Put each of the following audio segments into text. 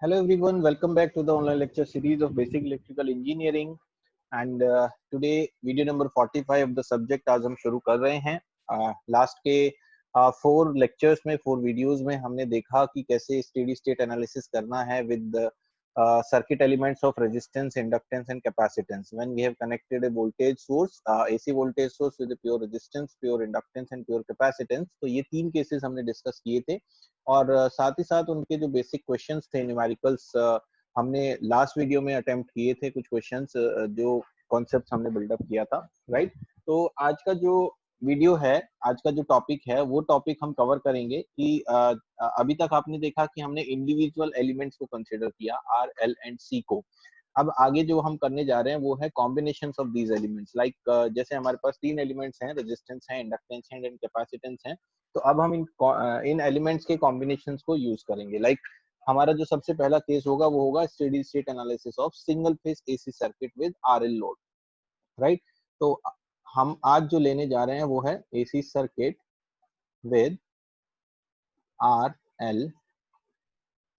Hello everyone, welcome back to the online lecture series of Basic Electrical Engineering and today video number 45 of the subject आज हम शुरू कर रहे हैं। Last के 4 lectures में 4 videos में हमने देखा कि कैसे steady state analysis करना है with circuit elements of resistance, inductance and capacitance when we have connected a voltage source, AC voltage source with a pure resistance, pure inductance and pure capacitance। तो ये 3 cases हमने discuss किए थे और साथ ही साथ उनके जो बेसिक क्वेश्चंस थे न्यूमेरिकल्स हमने लास्ट वीडियो में अटेम्प्ट किए थे कुछ क्वेश्चंस जो कॉन्सेप्ट्स हमने बिल्डअप किया था, राइट। तो आज का जो वीडियो है, आज का जो टॉपिक है वो टॉपिक हम कवर करेंगे कि अभी तक आपने देखा कि हमने इंडिविजुअल एलिमेंट्स को कंसिडर किया आर एल एंड सी को। अब आगे जो हम करने जा रहे हैं वो है combinations of these elements. Like जैसे हमारे पास 3 एलिमेंट्स हैं, रेजिस्टेंस है, इंडक्टेंस है एंड कैपेसिटेंस है। तो अब हम इन एलिमेंट्स के कॉम्बिनेशंस को यूज करेंगे। लाइक हमारा जो सबसे पहला केस होगा वो होगा steady state analysis of single phase AC circuit with RL load, right. तो हम आज जो लेने जा रहे हैं वो है एसी सर्किट विद आरएल,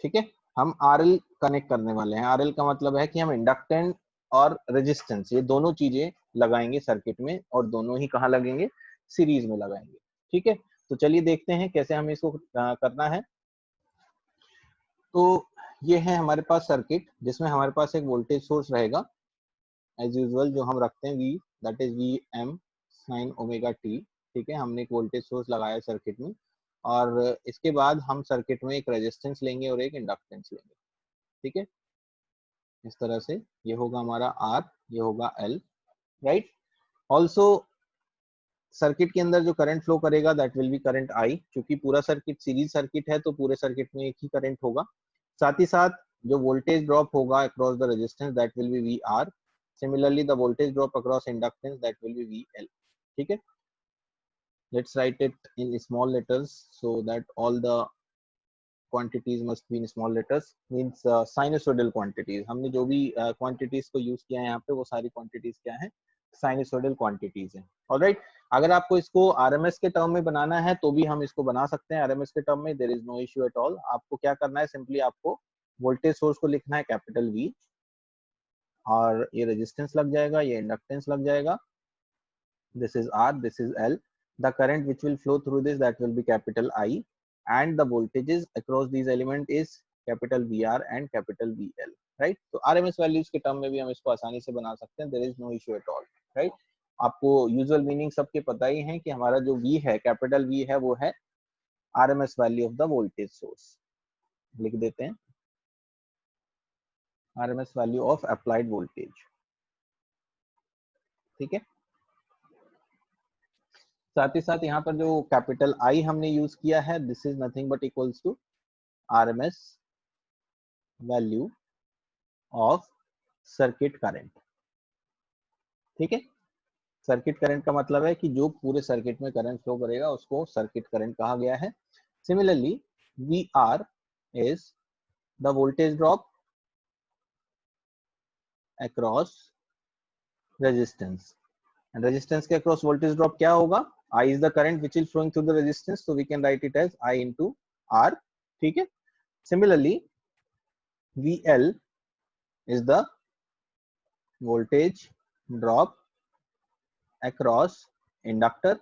ठीक है। हम आरएल कनेक्ट करने वाले हैं। आरएल का मतलब है कि हम इंडक्टेंस और रेजिस्टेंस ये दोनों चीजें लगाएंगे सर्किट में और दोनों ही कहाँ लगेंगे, सीरीज में लगाएंगे, ठीक है। तो चलिए देखते हैं कैसे हमें इसको करना है। तो ये है हमारे पास सर्किट जिसमें हमारे पास एक वोल्टेज सोर्स रहेगा एज यूजुअल जो हम रखते हैं V, that is V M sine omega T, ठीक है। हमने एक वोल्टेज सोर्स लगाया सर्किट में और इसके बाद हम सर्किट में एक रेजिस्टेंस लेंगे और एक इंडक्टेंस लेंगे, ठीक है। इस तरह से ये होगा हमारा आर, ये होगा एल, राइट। ऑल्सो सर्किट के अंदर जो करंट फ्लो करेगा that will B current I, क्योंकि पूरा सर्किट सीरीज सर्किट है तो पूरे सर्किट में एक ही करंट होगा। साथ ही साथ जो वोल्टेज ड्रॉप होगा across the resistance that will be V R. Similarly the voltage drop across inductance that will be V L, ठीक है। Let's write it in small letters so that all the quantities must be in small letters, means sinusoidal quantities। हमने जो भी quantities को use किया है यहाँ पे वो सारी quantities क्या है, साइनसोइडल क्वांटिटीज है। ऑलराइट, अगर आपको इसको आरएमएस के टर्म में बनाना है तो भी हम इसको बना सकते हैं आरएमएस के टर्म में, there is no issue at all. आपको क्या करना है, सिंपली आपको वोल्टेज सोर्स को लिखना है कैपिटल वी और ये रेजिस्टेंस लग जाएगा, ये इंडक्टेंस लग जाएगा, this is R, this is L. The current which will flow through this that will be capital I and the voltages across these element is capital VR and capital VL, right। तो RMS values के term में भी हम इसको आसानी से बना सकते हैं, there is no issue at all, right। आपको यूजुअल मीनिंग सबके पता ही है कि हमारा जो V है, कैपिटल V है, वो है RMS value of the voltage source. लिख देते हैं RMS value of applied voltage, ठीक है। साथ ही साथ यहाँ पर जो कैपिटल I हमने यूज किया है, this is nothing but equals to RMS value of circuit current, ठीक है। सर्किट करंट का मतलब है कि जो पूरे सर्किट में करंट फ्लो करेगा उसको सर्किट करंट कहा गया है। Similarly V are is the voltage drop across resistance, and resistance के अक्रॉस वोल्टेज ड्रॉप क्या होगा, I is the current which is flowing through the resistance, so we can write it as I into R, ठीक है। Similarly V L is the voltage drop across inductor,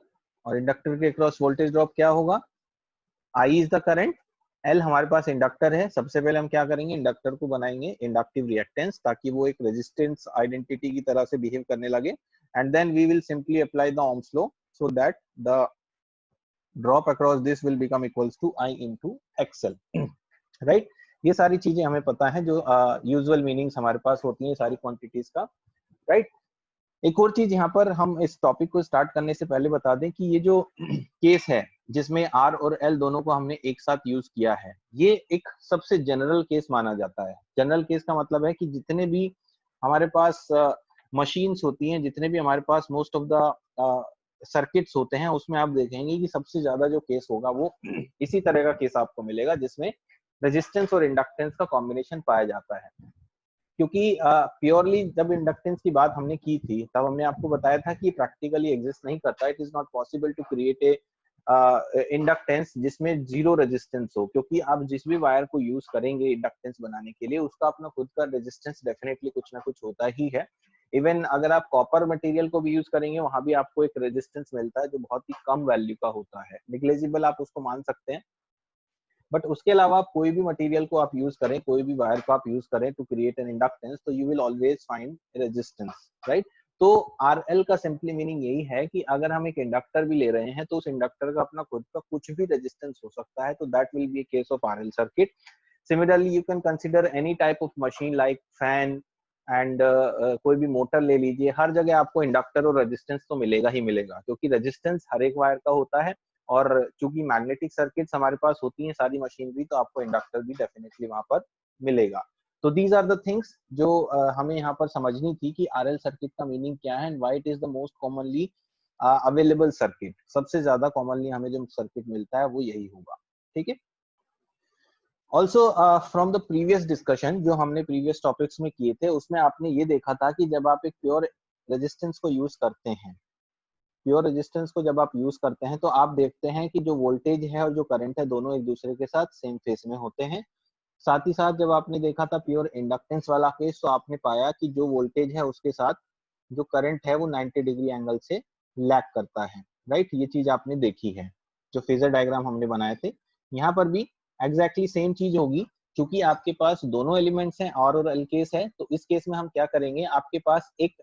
और inductor के across voltage drop क्या होगा, I is the current, L हमारे पास inductor है। सबसे पहले हम क्या करेंगे, इंडक्टर को बनाएंगे इंडक्टिव रिएक्टेंस ताकि वो एक रेजिस्टेंस आइडेंटिटी की तरह से बिहेव करने लगे, and then we will simply apply the Ohm's law so that the drop across this will become equals to I into X L, right. ये सारी चीजें हमें पता है जो यूजुअल मीनिंग्स हमारे पास होती हैं सारी क्वांटिटीज का, राइट। एक और चीज यहाँ पर हम इस टॉपिक को स्टार्ट करने से पहले बता दें कि ये जो केस है जिसमें आर और एल दोनों को हमने एक साथ यूज किया है, ये एक सबसे जनरल केस माना जाता है। जनरल केस का मतलब है कि जितने भी हमारे पास मशीन्स होती हैं, जितने भी हमारे पास मोस्ट ऑफ द सर्किट्स होते हैं, उसमें आप देखेंगे कि सबसे ज्यादा जो केस होगा वो इसी तरह का केस आपको मिलेगा जिसमें रेजिस्टेंस और इंडक्टेंस का कॉम्बिनेशन पाया जाता है। क्योंकि प्योरली जब इंडक्टेंस की बात हमने की थी तब हमने आपको बताया था कि प्रैक्टिकली एग्जिस्ट नहीं करता, it is not possible to create a inductance जिसमें जीरो रेजिस्टेंस हो, क्योंकि आप जिस भी वायर को यूज करेंगे इंडक्टेंस बनाने के लिए उसका अपना खुद का रेजिस्टेंस डेफिनेटली कुछ ना कुछ होता ही है। इवन अगर आप कॉपर मटेरियल को भी यूज करेंगे वहां भी आपको एक रेजिस्टेंस मिलता है जो बहुत ही कम वैल्यू का होता है, निग्लेजिबल आप उसको मान सकते हैं। बट उसके अलावा आप कोई भी मटेरियल को आप यूज करें, कोई भी वायर को आप यूज करें टू क्रिएट एन इंडक्टेंस, तो you will always find resistance, right. तो आरएल का सिंपली मीनिंग यही है कि अगर हम एक इंडक्टर भी ले रहे हैं तो उस इंडक्टर का अपना खुद का कुछ भी रेजिस्टेंस हो सकता है, तो that will B A case of RL circuit. Similarly you can consider any type of machine like fan and कोई भी मोटर ले लीजिए, हर जगह आपको इंडक्टर और रेजिस्टेंस तो मिलेगा ही मिलेगा, क्योंकि रेजिस्टेंस हर एक वायर का होता है और चूंकि मैग्नेटिक सर्किट्स हमारे पास होती हैं सारी मशीनरी, तो आपको इंडक्टर भी डेफिनेटली वहां पर मिलेगा। तो दीज आर द थिंग्स जो हमें यहाँ पर समझनी थी कि आरएल सर्किट का मीनिंग क्या है and why it is the most commonly available circuit. सबसे ज्यादा कॉमनली हमें जो सर्किट मिलता है वो यही होगा, ठीक है। Also from the previous discussion जो हमने प्रीवियस टॉपिक्स में किए थे, उसमें आपने ये देखा था कि जब आप एक प्योर रेजिस्टेंस को यूज करते हैं, प्योर रेजिस्टेंस को जब आप यूज करते हैं तो आप देखते हैं कि जो वोल्टेज है और जो करंट है दोनों एक दूसरे के साथ सेम फेस में होते हैं। साथ ही साथ जब आपने देखा था प्योर इंडक्टेंस वाला केस, तो आपने पाया कि जो वोल्टेज है उसके साथ जो करंट है वो 90 डिग्री एंगल से लैग करता है, राइट। ये चीज आपने देखी है जो फेजर डायग्राम हमने बनाए थे। यहाँ पर भी एग्जैक्टली सेम चीज होगी, क्योंकि आपके पास दोनों एलिमेंट्स हैं, आर और एल केस है। तो इस केस में हम क्या करेंगे, आपके पास एक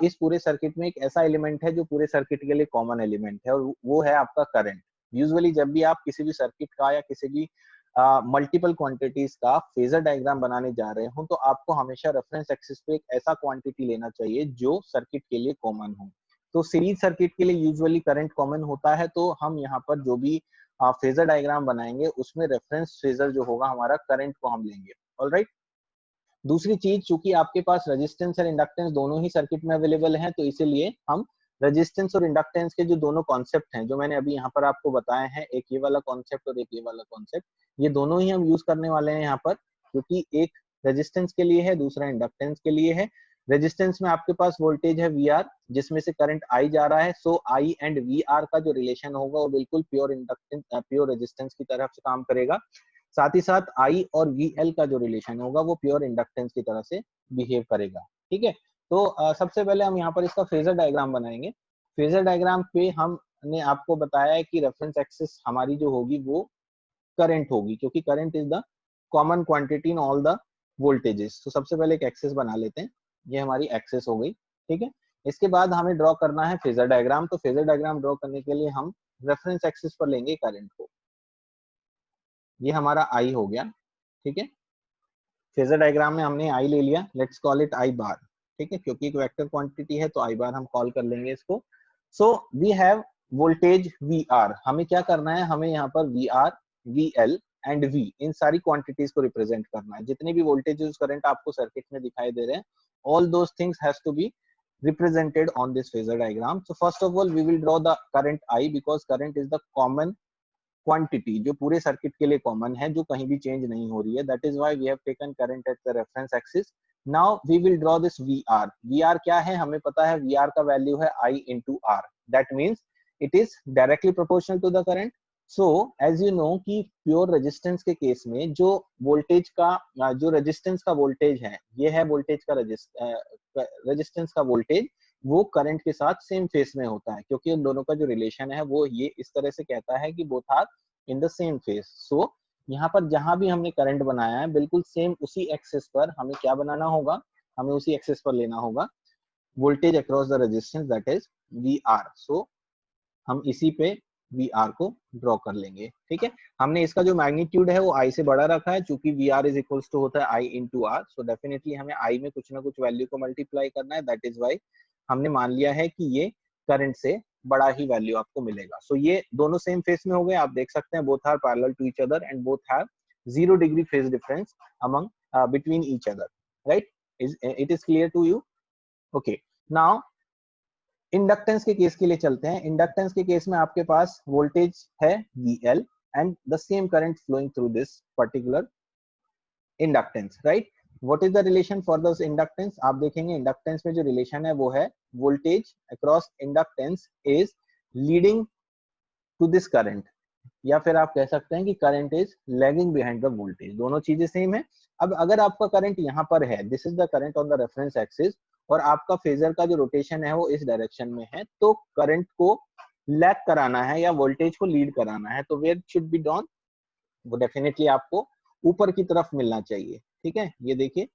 इस पूरे सर्किट में एक ऐसा एलिमेंट है जो पूरे सर्किट के लिए कॉमन एलिमेंट है, और वो है आपका करंट। यूजुअली जब भी आप किसी भी सर्किट का या किसी भी मल्टीपल क्वांटिटीज का फेजर डायग्राम बनाने जा रहे हो, तो आपको हमेशा रेफरेंस एक्सिस पे एक ऐसा क्वांटिटी लेना चाहिए जो सर्किट के लिए कॉमन हो। तो सीरीज सर्किट के लिए यूजुअली करंट कॉमन होता है, तो हम यहाँ पर जो भी फेजर डायग्राम बनाएंगे उसमें रेफरेंस फेजर जो होगा हमारा करंट को हम लेंगे, ऑलराइट। दूसरी चीज, चूंकि आपके पास रेजिस्टेंस और इंडक्टेंस दोनों ही सर्किट में अवेलेबल हैं, तो इसीलिए हम रेजिस्टेंस और इंडक्टेंस के जो दोनों कॉन्सेप्ट हैं जो मैंने अभी यहाँ पर आपको बताए हैं, एक ये वाला कॉन्सेप्ट और एक ये वाला कॉन्सेप्ट, ये दोनों ही हम यूज करने वाले हैं यहाँ पर, क्योंकि एक रेजिस्टेंस के लिए है, दूसरा इंडक्टेंस के लिए है। रेजिस्टेंस में आपके पास वोल्टेज है वी आर, जिसमें से करंट आई जा रहा है, सो आई एंड वी आर का जो रिलेशन होगा वो बिल्कुल प्योर इंडक्टेंस प्योर रेजिस्टेंस की तरफ से काम करेगा। साथ ही साथ आई और वी एल का जो रिलेशन होगा वो प्योर इंडक्टेंस की तरह से बिहेव करेगा, ठीक है। तो सबसे पहले हम यहाँ पर इसका फेजर डायग्राम बनाएंगे। फेजर डायग्राम पे हमने आपको बताया है कि रेफरेंस एक्सिस हमारी जो होगी वो करंट होगी, क्योंकि current is the common quantity in all the voltages. तो सबसे पहले एक एक्सिस बना लेते हैं, ये हमारी एक्सिस हो गई, ठीक है। इसके बाद हमें ड्रॉ करना है फेजर डायग्राम। तो फेजर डायग्राम ड्रॉ करने के लिए हम रेफरेंस एक्सिस पर लेंगे करंट को, ये हमारा आई हो गया, ठीक है। फेजर डायग्राम में हमने आई ले लिया, लेट्स कॉल इट आई बार, ठीक है, क्योंकि एक वेक्टर क्वांटिटी है तो आई बार हम कॉल कर लेंगे इसको। So we have voltage V R, हमें क्या करना है, हमें यहाँ पर V are, V L and V, इन सारी क्वांटिटीज को रिप्रेजेंट करना है। जितने भी वोल्टेज करंट आपको सर्किट में दिखाई दे रहे हैं, all those things has to be represented on this phasor diagram. So first of all we will draw the current I, because current is the common quantity जो पूरे सर्किट के लिए कॉमन है, जो कहीं भी चेंज नहीं हो रही है। That is why we have taken current at the reference axis. Now we will draw this we are. We are क्या है, हमें पता है वी आर का वैल्यू है I into R, that means it is directly proportional to the current. So as you know कि pure resistance के case में जो वोल्टेज का जो रेजिस्टेंस का वोल्टेज है, ये है वोल्टेज का रेजिस्टेंस का वोल्टेज, वो करंट के साथ सेम फेस में होता है, क्योंकि उन दोनों का जो रिलेशन है वो ये इस तरह से कहता है कि both are in the same phase. So यहाँ पर जहां भी हमने करंट बनाया है बिल्कुल सेम उसी एक्सिस पर हमें क्या बनाना होगा, हमें उसी एक्सिस पर लेना होगा voltage across the resistance, that is V R. So हम इसी पे वी आर को ड्रॉ कर लेंगे, ठीक है। हमने इसका जो मैग्नीट्यूड है वो आई से बड़ा रखा है, चूंकि we are is equals to होता है I into R. So definitely हमें आई में कुछ ना कुछ वैल्यू को मल्टीप्लाई करना है, दैट इज वाई हमने मान लिया है कि ये करंट से बड़ा ही वैल्यू आपको मिलेगा। सो ये दोनों सेम फेस में हो गए, आप देख सकते हैं both are parallel to each other and both have 0 degree phase difference among between each other, right. It is clear to you? Okay, now inductance के केस के लिए चलते हैं। इंडक्टेंस के केस में आपके पास वोल्टेज है VL and the same current flowing through this particular inductance, right. What is the relation for this inductance? आप देखेंगे इंडक्टेंस में जो रिलेशन है वो है voltage across inductance is leading to this current, या फिर आप कह सकते हैं कि current is lagging behind the voltage, दोनों चीजें सेम है। अब अगर आपका करंट यहाँ पर है, this is the current on the reference axis, और आपका फेजर का जो रोटेशन है वो इस डायरेक्शन में है, तो करंट को लैग कराना है या वोल्टेज को लीड कराना है, तो वेयर शुड बी डॉन, वो डेफिनेटली आपको ऊपर की तरफ मिलना चाहिए। ठीक है, ये देखिए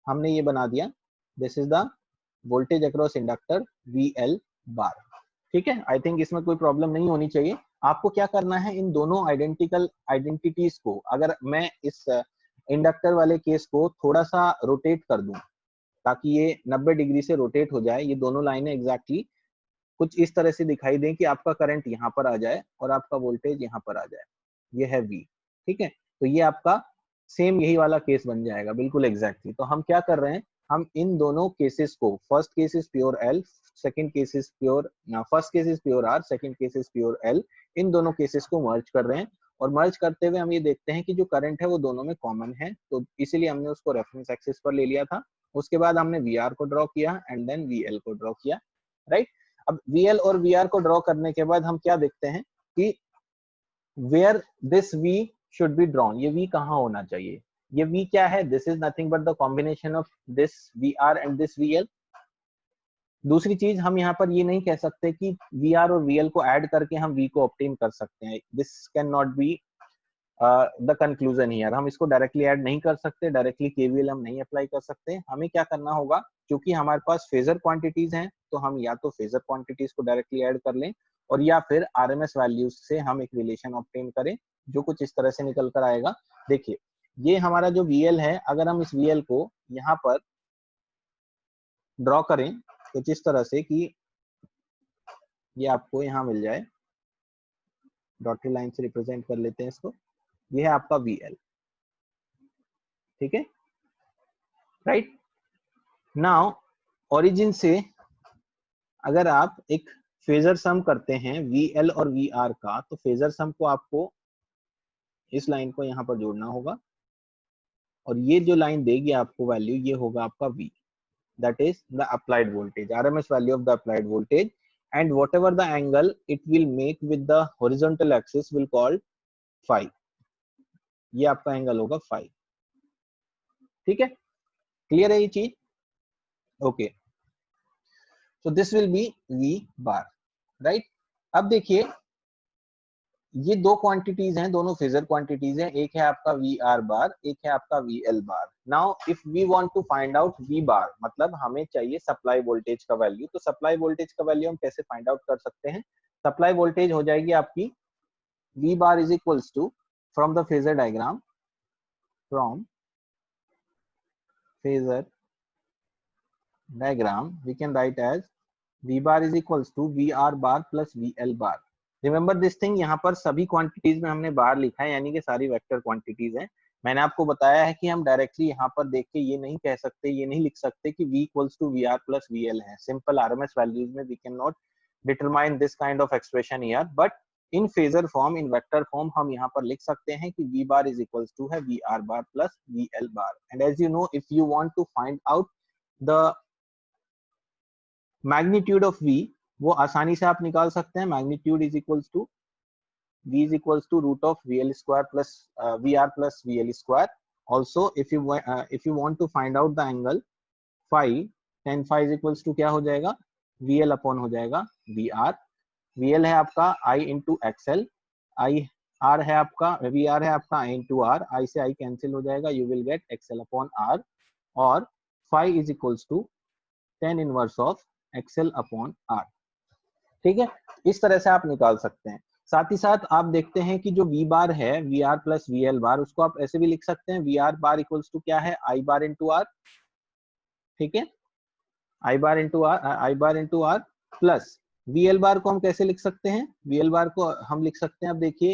हमने ये बना दिया, this is the voltage across inductor VL बार। ठीक है, आई थिंक इसमें कोई प्रॉब्लम नहीं होनी चाहिए। आपको क्या करना है, इन दोनों आइडेंटिकल आइडेंटिटीज को, अगर मैं इस इंडक्टर वाले केस को थोड़ा सा रोटेट कर दूं ताकि ये 90 डिग्री से रोटेट हो जाए, ये दोनों लाइनें एग्जैक्टली कुछ इस तरह से दिखाई दें कि आपका करंट यहाँ पर आ जाए और आपका वोल्टेज यहाँ पर आ जाए, ये है V। ठीक है, तो ये आपका सेम यही वाला केस बन जाएगा बिल्कुल एग्जैक्टली। तो हम क्या कर रहे हैं, हम इन दोनों केसेस को, first case is pure L, second case is pure, first case is pure R, second case is pure L, इन दोनों केसेस को मर्ज कर रहे हैं। और मर्ज करते हुए हम ये देखते हैं कि जो करंट है वो दोनों में कॉमन है, तो इसीलिए हमने उसको रेफरेंस एक्सिस पर ले लिया था। उसके बाद हमने VR को ड्रॉ किया एंड देन VL को ड्रॉ किया, राइट। अब VL और VR को ड्रॉ करने के बाद हम क्या देखते हैं कि where this V should be drawn, ये V कहाँ होना चाहिए, ये V क्या है, this is nothing but the combination of this VR and this VL। दूसरी चीज, हम यहाँ पर ये नहीं कह सकते कि VR और VL को ऐड करके हम V को ऑब्टेन कर सकते हैं, this can not be the conclusion here. हम इसको डायरेक्टली ऐड नहीं कर सकते, डायरेक्टली KVL हम नहीं अप्लाई कर सकते। हमें क्या करना होगा, क्योंकि हमारे पास फेजर क्वांटिटीज हैं, तो हम या तो फेजर क्वांटिटीज को डायरेक्टली ऐड कर लें, और या फिर RMS वैल्यूज से हम एक रिलेशन ऑब्टेन करें, जो कुछ इस तरह से निकल कर आएगा। देखिए ये हमारा जो VL है, अगर हम इस VL को यहाँ पर ड्रॉ करें कुछ इस तरह से कि ये आपको यहाँ मिल जाए, डॉटेड लाइन से रिप्रेजेंट कर लेते हैं इसको, ये है आपका VL। ठीक है, राइट। नाउ ओरिजिन से अगर आप एक फेजर सम करते हैं VL और VR का, तो फेजर सम को आपको इस लाइन को यहाँ पर जोड़ना होगा, और ये जो लाइन देगी आपको वैल्यू, ये होगा आपका V, that is the applied voltage, RMS value of the applied voltage, and whatever the angle it will make with the horizontal axis will called phi, ये आपका एंगल होगा phi। ठीक है, क्लियर है ये चीज, okay. So this will be V bar, right. अब देखिए ये दो क्वांटिटीज हैं, दोनों फेजर क्वांटिटीज हैं, एक है आपका VR बार, एक है आपका VL bar. Now if we want to find out V bar, मतलब हमें चाहिए सप्लाई वोल्टेज का वैल्यू, तो सप्लाई वोल्टेज का वैल्यू हम कैसे फाइंड आउट कर सकते हैं, सप्लाई वोल्टेज हो जाएगी आपकी V bar is equals to, from the phasor diagram, from phasor diagram we can write as V bar is equals to VR bar plus VL bar. Remember this thing, यहाँ पर सभी quantities में हमने बार लिखा है, यानी कि सारी वेक्टर क्वांटिटीज हैं। मैंने आपको बताया है कि हम डायरेक्टली यहाँ पर देख के ये नहीं कह सकते, ये नहीं लिख सकते कि V equals to VR plus VL है। सिंपल RMS वैल्यूज में we can not determine this kind of expression here, but in phasor form, in vector form हम यहाँ पर लिख सकते हैं कि V bar is equals to है VR bar plus VL bar. And as you know, if you want to find out the magnitude of V, वो आसानी से आप निकाल सकते हैं, magnitude is equals to V is equals to root of VL square plus VR plus VL square. Also, if you want to find out the angle phi, tan phi is equals to क्या हो जाएगा, VL upon हो जाएगा VR। VL है आपका I into XL, I R है आपका, VR है आपका I into R, I से I कैंसिल हो जाएगा, you will get XL upon R, और phi is equals to tan inverse of XL upon R। ठीक है, इस तरह से आप निकाल सकते हैं। साथ ही साथ आप देखते हैं कि जो V बार है, VR प्लस VL बार, उसको आप ऐसे भी लिख सकते हैं, VR बार इक्वल्स टू क्या है, I बार इंटू R। ठीक है, I bar into R plus VL बार को हम कैसे लिख सकते हैं, VL बार को हम लिख सकते हैं, अब देखिए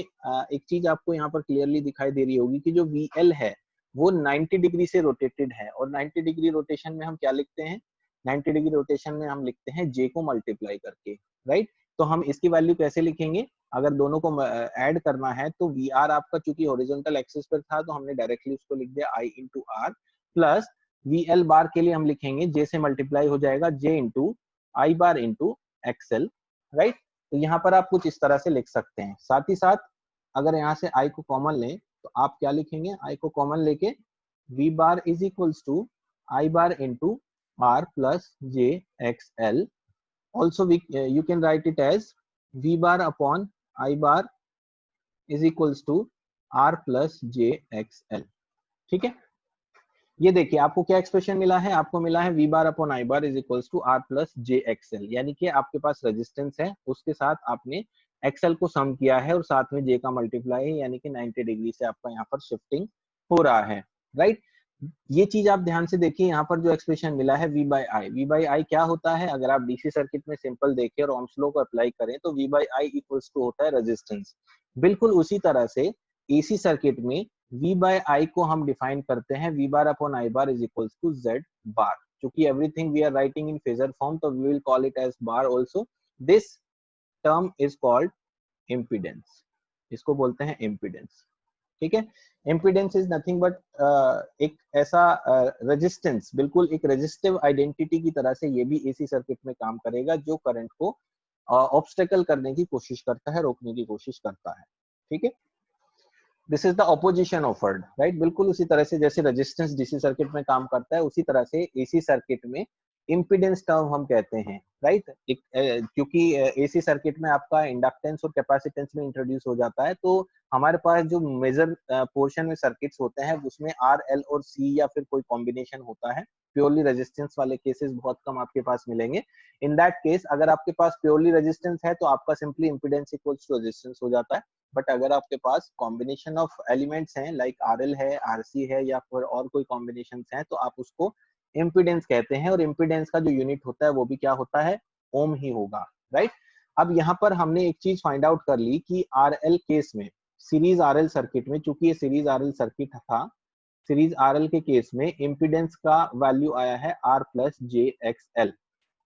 एक चीज आपको यहाँ पर क्लियरली दिखाई दे रही होगी कि जो VL है वो 90 डिग्री से रोटेटेड है, और 90 डिग्री रोटेशन में हम क्या लिखते हैं, 90 डिग्री रोटेशन में हम लिखते हैं J को मल्टीप्लाई करके, राइट। तो हम इसकी वैल्यू कैसे लिखेंगे, अगर दोनों को ऐड करना है तो VR आपका चूंकि हॉरिजॉन्टल एक्सिस पर था, तो हमने डायरेक्टली उसको लिख दिया I into R, plus VL बार के लिए हम लिखेंगे J से मल्टीप्लाई हो जाएगा J into I bar into XL, right. तो यहाँ पर आप कुछ इस तरह से लिख सकते हैं। साथ ही साथ अगर यहाँ से I को कॉमन लें तो आप क्या लिखेंगे, I को कॉमन लेके V bar is equals to I bar into R plus j X L. Also you can write it as V bar upon I bar is equals to R plus j X L. ठीक है, ये देखिए आपको क्या expression मिला है, आपको मिला है V bar upon I bar is equals to R plus j X L, यानी कि आपके पास रेजिस्टेंस है, उसके साथ आपने एक्सएल को सम किया है और साथ में जे का मल्टीप्लाई है, यानी कि 90 डिग्री से आपका यहाँ पर शिफ्टिंग हो रहा है, राइट। ये चीज आप ध्यान से देखिए, यहाँ पर जो एक्सप्रेशन मिला है V by I, V by आई क्या होता है, अगर आप डीसी सर्किट में सिंपल देखें और ओम्स लॉ को अप्लाई करें तो V by I equals to होता है रेजिस्टेंस। बिल्कुल उसी तरह से एसी सर्किट में V बाय I को हम डिफाइन करते हैं V bar upon I bar is equals to Z bar. क्योंकि everything we are writing in phasor form तो we will call it as bar also. This term is called impedance, इसको बोलते हैं impedance. ठीक है, impedance is nothing but एक ऐसा resistance, बिल्कुल एक रेजिस्टिव आइडेंटिटी की तरह से ये भी एसी सर्किट में काम करेगा, जो करंट को ऑब्स्टेकल करने की कोशिश करता है, रोकने की कोशिश करता है। ठीक है, this is the opposition offered, right. बिल्कुल उसी तरह से जैसे रेजिस्टेंस डीसी सर्किट में काम करता है, उसी तरह से एसी सर्किट में इम्पीडेंस टर्म हम कहते हैं, राइट। क्योंकि एसी सर्किट में आपका इंडक्टेंस और कैपेसिटेंस में इंट्रोड्यूस हो जाता है, तो हमारे पास जो मेजर पोर्शन में सर्किट्स होते हैं उसमें आर, एल और सी या फिर कोई कॉम्बिनेशन होता है। प्योरली रेजिस्टेंस वाले केसेस बहुत कम आपके पास मिलेंगे। इन दैट केस अगर आपके पास प्योरली रेजिस्टेंस है तो आपका simply impedance equals to resistance हो जाता है। बट अगर आपके पास कॉम्बिनेशन ऑफ एलिमेंट्स हैं, लाइक आरएल है, आरसी है या फिर और कोई कॉम्बिनेशन हैं, तो आप उसको इम्पीडेंस कहते हैं। और इम्पीडेंस का जो यूनिट होता है वो भी क्या होता है, ओम ही होगा, राइट। अब यहाँ पर हमने एक चीज फाइंड आउट कर ली कि आरएल केस में, सीरीज आरएल सर्किट में, चूंकि ये सीरीज आरएल सर्किट था, सीरीज आरएल के केस में इम्पीडेंस का वैल्यू आया है R plus j X L,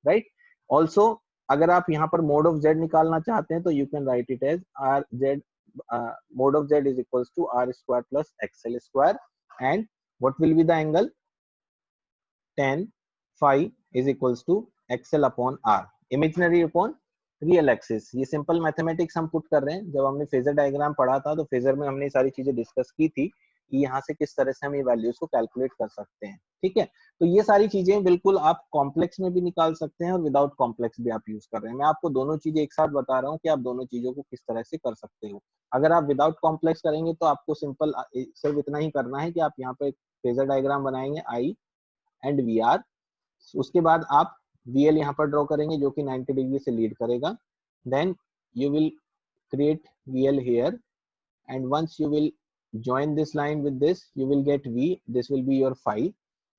right. Also अगर आप यहाँ पर मोड ऑफ जेड निकालना चाहते हैं तो you can write it as R Z mode of z is equals to r square plus xl square, and what will be the angle, tan phi is equals to xl upon r, imaginary upon real axis. ये simple mathematics हम put कर रहे हैं। जब हमने phasor diagram पढ़ा था तो फेजर में हमने सारी चीजें डिस्कस की थी कि यहाँ से किस तरह से हम ये वैल्यूज को कैलकुलेट कर सकते हैं। ठीक है, तो ये सारी चीजें बिल्कुल आप कॉम्प्लेक्स में भी निकाल सकते हैं और विदाउट कॉम्प्लेक्स भी आप यूज कर रहे हैं। मैं आपको दोनों चीजें एक साथ बता रहा हूँ कि आप दोनों चीजों को किस तरह से कर सकते हो। अगर आप विदाउट कॉम्प्लेक्स करेंगे तो आपको सिंपल सिर्फ इतना ही करना है कि आप यहाँ पे फेजर डायग्राम बनाएंगे आई एंड वी आर, उसके बाद आप VL यहाँ पर ड्रॉ करेंगे जो कि 90 डिग्री से लीड करेगा। Then you will create VL here, and once you will join this line with this, you will get V, this will be your phi,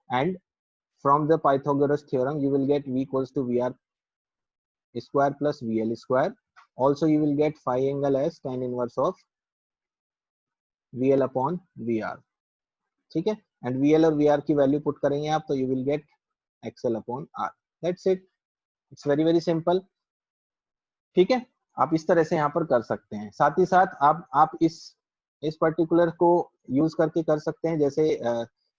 and from the Pythagoras theorem you will get V equals to VR square plus VL square. Also you will get phi angle as tan inverse of VL upon VR. ठीक है, and VL और VR की value put करेंगे आप तो you will get XL upon R. That's it. It's very very simple. ठीक है, आप इस तरह से यहाँ पर कर सकते हैं। साथ ही साथ आप इस पर्टिकुलर को यूज करके कर सकते हैं। जैसे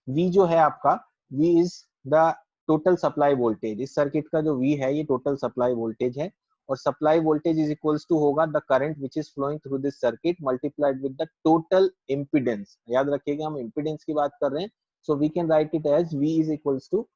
V जो है आपका, V is the total supply voltage. इस सर्किट का जो V है ये टोटल सप्लाई वोल्टेज है, और supply voltage is equals to होगा the current which is flowing through this circuit multiplied with the total impedance. याद रखिएगा हम इम्पीडेंस की बात कर रहे हैं, so we can write it as V is equals to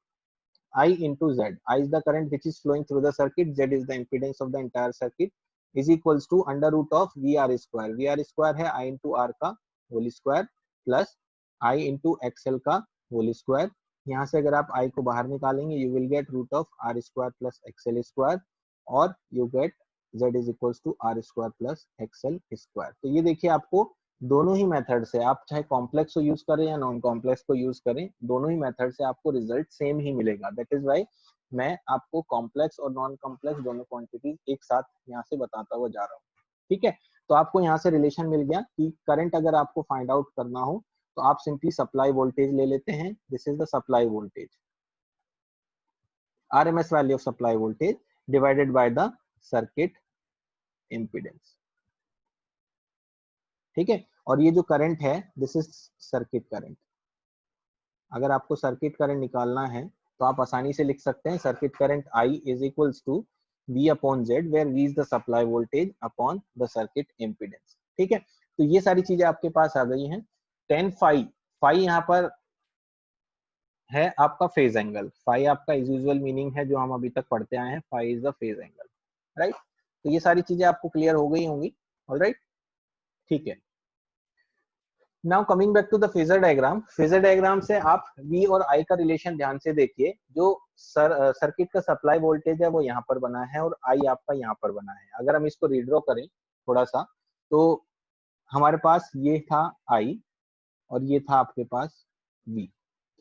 I into Z. I is the current which is flowing through the circuit, Z is the impedance of the entire circuit, is equals to under root of VR square. VR square है I into R का whole square plus I into XL का whole square. यहाँ से अगर आप I को बाहर निकालेंगे you will get root of R square plus XL square, और you get Z is equals to R square plus XL square. तो ये देखिए आपको दोनों ही मेथड से, आप चाहे कॉम्प्लेक्स को यूज करें या नॉन कॉम्प्लेक्स को यूज करें, दोनों ही मेथड से आपको रिजल्ट सेम ही मिलेगा। दैट इज व्हाई मैं आपको कॉम्प्लेक्स और नॉन कॉम्प्लेक्स दोनों क्वांटिटीज एक साथ यहाँ से बताता हुआ जा रहा हूँ। ठीक है, तो आपको यहाँ से रिलेशन मिल गया कि करंट अगर आपको फाइंड आउट करना हो तो आप सिंपली सप्लाई वोल्टेज ले लेते हैं। This is the supply voltage, RMS value of supply voltage divided by the circuit impedance. ठीक है, और ये जो करंट है दिस इज सर्किट करंट। अगर आपको सर्किट करंट निकालना है तो आप आसानी से लिख सकते हैं circuit current I is equals to V upon Z, where V is the supply voltage upon the circuit impedance। ठीक है, तो ये सारी चीजें आपके पास आ गई हैं। 10 फाई, फाई यहाँ पर है आपका फेज एंगल। फाई आपका इज यूजुअल मीनिंग है जो हम अभी तक पढ़ते आए हैं, phi is the phase angle, right. तो ये सारी चीजें आपको क्लियर हो गई होंगी, ऑलराइट, ठीक है। Now coming back to the phasor diagram, phasor diagram से आप V और I का रिलेशन ध्यान से देखिए। जो सर्किट का सप्लाई वोल्टेज है वो यहाँ पर बना है और I आपका यहाँ पर बना है। अगर हम इसको रीड्रॉ करें थोड़ा सा, तो हमारे पास ये था I और ये था आपके पास V,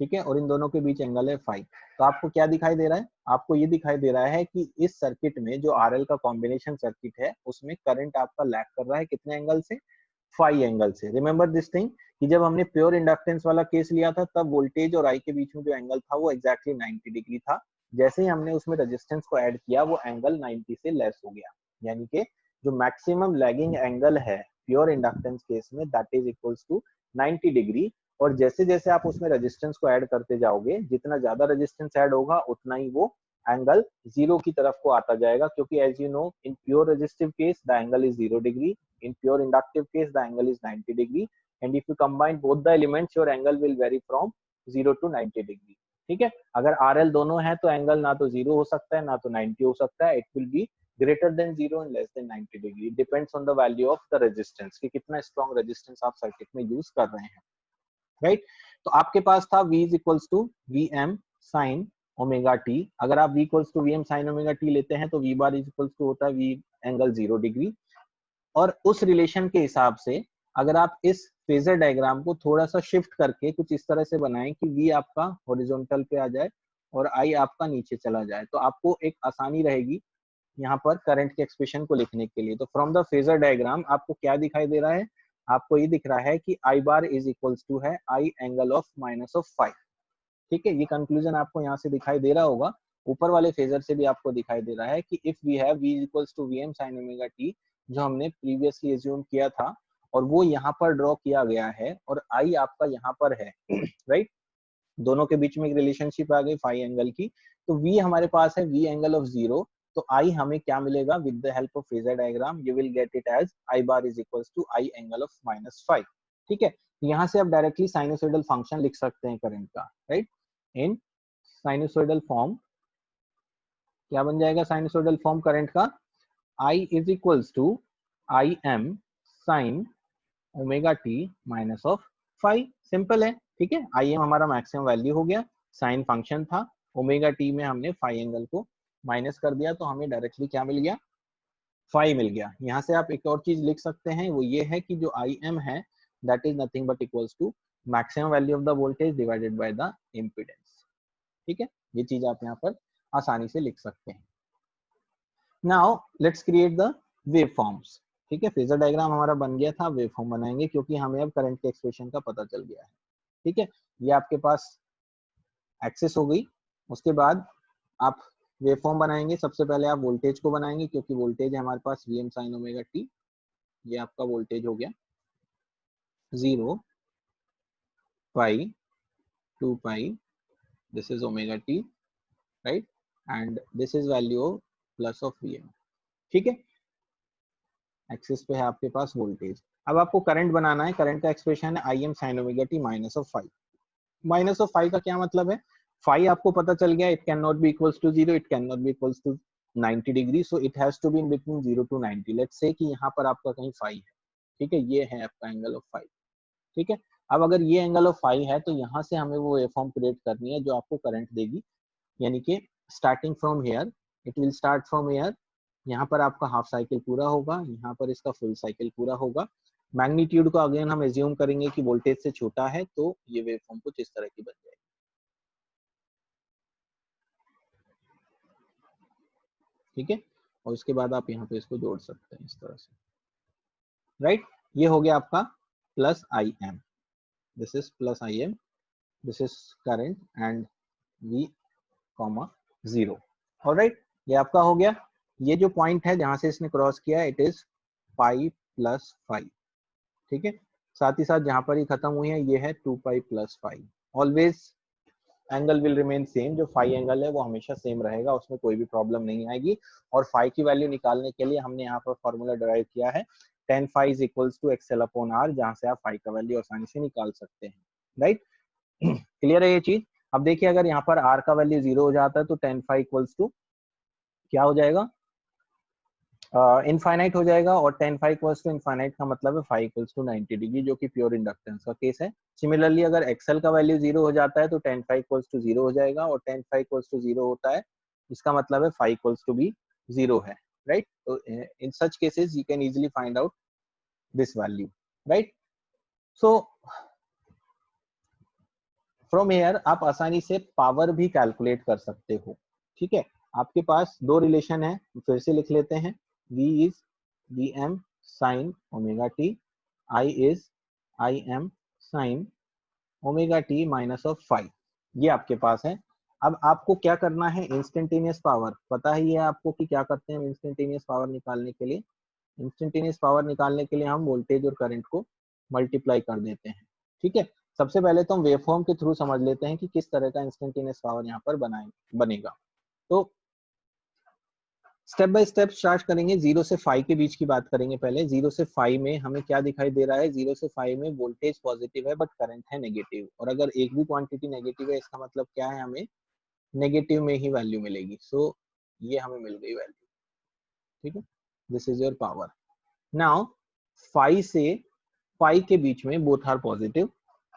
ठीक है, और इन दोनों के बीच एंगल है फाई। तो आपको क्या दिखाई दे रहा है? आपको ये दिखाई दे रहा है कि इस सर्किट में जो RL का कॉम्बिनेशन सर्किट है उसमें करंट आपका लैग कर रहा है कितने एंगल से? फाई एंगल से। रिमेंबर दिस थिंग कि जब हमने प्योर इंडक्टेंस वाला केस लिया था तब वोल्टेज और आई के बीच में जो एंगल था वो एग्जैक्टली 90 डिग्री था। जैसे ही हमने उसमें रेजिस्टेंस को ऐड किया वो एंगल 90 से लेस हो गया, यानी कि जो मैक्सिमम लैगिंग एंगल है प्योर इंडक्टेंस केस में that is equals to 90 degree. और जैसे जैसे आप उसमें रेजिस्टेंस को ऐड करते जाओगे, जितना ज्यादा रेजिस्टेंस ऐड होगा उतना ही वो एंगल जीरो की तरफ को आता जाएगा, क्योंकि as you know in pure resistive case the angle is 0 degree, in pure inductive case the angle is 90 degree, and if you combine both the elements your angle will vary from 0 to 90 degree। ठीक है, अगर RL दोनों है तो angle ना तो 0 हो सकता है ना तो 90 हो सकता है, it will be greater than 0 and less than 90 degree, it depends on the value of the resistance कि कितना strong resistance आप सर्किट में यूज कर रहे हैं, राइट। तो आपके पास था V is equals to Vm sin omega T. अगर आप V equals to Vm sin omega T लेते हैं तो V bar is equals to होता है V एंगल 0 डिग्री। और उस रिलेशन के हिसाब से अगर आप इस फेजर डायग्राम को थोड़ा सा शिफ्ट करके कुछ इस तरह से बनाएं कि V आपका हॉरिजॉन्टल पे आ जाए और I आपका नीचे चला जाए, तो आपको एक आसानी रहेगी यहाँ पर करंट के एक्सप्रेशन को लिखने के लिए। तो फ्रॉम द फेजर डायग्राम आपको क्या दिखाई दे रहा है? आपको ये दिख रहा है कि I bar is equals to है I angle of minus of 5। ठीक है, ये कंक्लूजन आपको यहाँ से दिखाई दे रहा होगा। ऊपर वाले फेजर से भी आपको दिखाई दे रहा है कि if we have V equals to Vm sin omega t, जो हमने प्रीवियसली एज्यूम किया था और वो यहाँ पर ड्रॉ किया गया है और I आपका यहाँ पर है, राइट। दोनों के बीच में एक रिलेशनशिप आ गई फाई एंगल की। तो V हमारे पास है V एंगल ऑफ 0, तो I हमें क्या मिलेगा? With the help of phasor diagram you will get it as I bar is equals to I angle of -5। ठीक है, यहाँ से आप डायरेक्टली साइनोसॉइडल फंक्शन लिख सकते हैं करंट का, राइट। इन साइनोसॉइडल फॉर्म क्या बन जाएगा? साइनोसॉइडल फॉर्म करंट का I is equals to Im sin omega t minus of 5। Simple है, ठीक है। Im हमारा मैक्सिमम वैल्यू हो गया, साइन फंक्शन था, ओमेगा टी में हमने 5 एंगल को माइनस कर दिया तो हमें डायरेक्टली क्या मिल गया? 5 मिल गया। यहाँ से आप एक और चीज लिख सकते हैं, वो ये है कि जो Im है that is nothing but equals to maximum value of the voltage divided by the impedance. ठीक है, ये चीज आप यहाँ पर आसानी से लिख सकते हैं। Now let's create the wave forms. ठीक है, फेजर डायग्राम हमारा बन गया था, वेव फॉर्म बनाएंगे क्योंकि हमें अब करंट के एक्सप्रेशन का पता चल गया है। ठीक है, ये आपके पास एक्सेस हो गई। उसके बाद आप वेव फॉर्म बनाएंगे। सबसे पहले आप वोल्टेज को बनाएंगे क्योंकि वोल्टेज है हमारे पास Vm sin ओमेगा टी। ये आपका वोल्टेज हो गया 0 pi 2 pi, this is omega t, right, and this is value plus of Vm। ठीक है, एक्सिस पे है आपके पास वोल्टेज। अब आपको करंट बनाना है। करंट का एक्सप्रेशन है Im sin omega t minus of 5। Minus of 5 का क्या मतलब है? 5 आपको पता चल गया, it can not be equals to 0, it can not be equals to 90 degree, so it has to be in between 0 to 90। Let's say कि यहाँ पर आपका कहीं 5 है, ठीक है, ये है आपका एंगल ऑफ 5। ठीक है, अब अगर ये एंगल ऑफ 5 है तो यहाँ से हमें वो वेवफॉर्म क्रिएट करनी है जो आपको करंट देगी, यानी कि starting from here, it will start from here. यहाँ पर आपका हाफ साइकिल पूरा होगा, यहाँ पर इसका फुल साइकिल पूरा होगा। मैग्नीट्यूड को अगेन हम एज्यूम करेंगे कि वोल्टेज से छोटा है, तो ये वेवफॉर्म कुछ इस तरह की बन जाएगी। ठीक है, और उसके बाद आप यहाँ पे इसको जोड़ सकते हैं इस तरह से, राइट। ये हो गया आपका plus Im, this is plus Im, this is current and V comma 0। Alright, ये आपका हो गया। ये जो पॉइंट है जहां से इसने क्रॉस किया इट इज पाई प्लस 5। ठीक है, साथ ही साथ जहां पर ही खत्म हुई है ये है 2 pi plus 5। Always angle will remain same, जो फाई एंगल है वो हमेशा सेम रहेगा, उसमें कोई भी प्रॉब्लम नहीं आएगी। और फाई की वैल्यू निकालने के लिए हमने यहाँ पर फॉर्मूला डिराइव किया है tan phi is equals to XL/R, जहां से आप फाई का वैल्यू आसानी से निकाल सकते हैं, राइट। क्लियर है ये चीज। अब देखिए अगर यहाँ पर R का वैल्यू 0 हो जाता है तो tan phi इक्वल्स टू क्या हो जाएगा, इनफाइनाइट हो जाएगा, और tan phi equals to infinite का मतलब है फाई इक्वल्स टू 90 डिग्री, जो कि प्योर इंडक्टेंस का केस है। सिमिलरली अगर XL का वैल्यू 0 हो जाता है तो tan phi इक्वल्स टू 0 हो जाएगा, और tan phi इक्वल्स टू 0 होता है इसका मतलब है फाई इक्वल्स टू भी 0 है, राइट। तो in such cases you can easily find out this value, right. So from here आप आसानी से पावर भी कैलकुलेट कर सकते हो, ठीक है। आपके पास दो रिलेशन है, फिर से लिख लेते हैं। V is Vm sin omega t, I is Im sin omega t minus of phi, ये आपके पास है। अब आपको क्या करना है, इंस्टेंटेनियस पावर पता ही है आपको कि क्या करते हैं इंस्टेंटेनियस पावर निकालने के लिए। इंस्टेंटेनियस पावर निकालने के लिए हम वोल्टेज और करंट को मल्टीप्लाई कर देते हैं, ठीक है। सबसे पहले तो हम वेवफॉर्म के थ्रू समझ लेते हैं कि किस तरह का इंस्टेंटेनियस पावर यहाँ पर बनेगा। तो स्टेप बाय स्टेप स्टार्ट करेंगे, 0 से 5 के बीच की बात करेंगे। पहले 0 से 5 में हमें क्या दिखाई दे रहा है, 0 से 5 में वोल्टेज पॉजिटिव है बट करंट है नेगेटिव, और अगर एक भी क्वांटिटी नेगेटिव है इसका मतलब क्या है, हमें नेगेटिव में ही वैल्यू मिलेगी। सो ये हमें मिल गई वैल्यू, ठीक है। This is your power. Now 5 से 5 के बीच में बोथ आर पॉजिटिव,